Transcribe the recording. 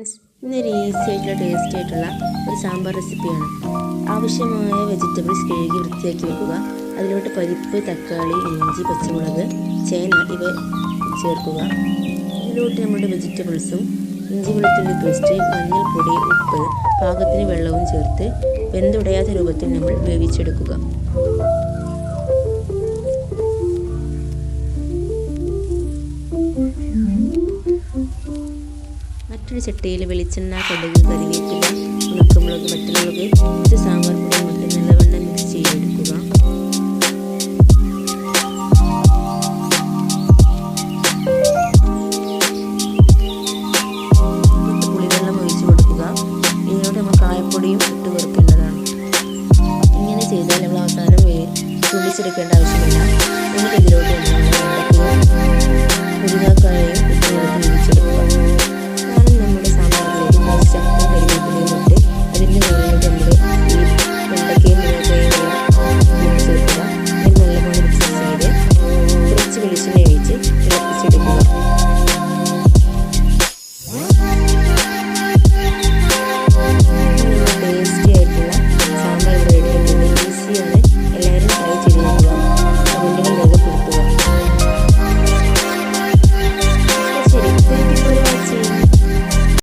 ഇന്നൊരു ഈസി ആയിട്ടുള്ള ടേസ്റ്റി ആയിട്ടുള്ള ഒരു സാമ്പാർ റെസിപ്പിയാണ്. ആവശ്യമായ വെജിറ്റബിൾസ് കഴുകി വൃത്തിയാക്കി വെക്കുക. അതിലോട്ട് പരിപ്പ്, തക്കാളി, ഇഞ്ചി, പച്ചമുളക്, ചേന ഇവ ചേർക്കുക. ഇതിലോട്ട് നമ്മുടെ വെജിറ്റബിൾസും ഇഞ്ചി വെളുത്തുള്ളി പേസ്റ്റ്, മഞ്ഞൾപ്പൊടി, ഉപ്പ്, പാകത്തിന് വെള്ളവും ചേർത്ത് വെന്തുടയാത്ത രൂപത്തിൽ നമ്മൾ വേവിച്ചെടുക്കുക. മറ്റൊരു ചട്ടിയിൽ വെളിച്ചെണ്ണ, കടുക്, കറിവേപ്പില, ഉണക്കമുളക്, വറ്റൽമുളക്, സാമ്പാർ പൊടി ഇട്ട് നല്ലവണ്ണം മിക്സ് ചെയ്തെടുക്കുക.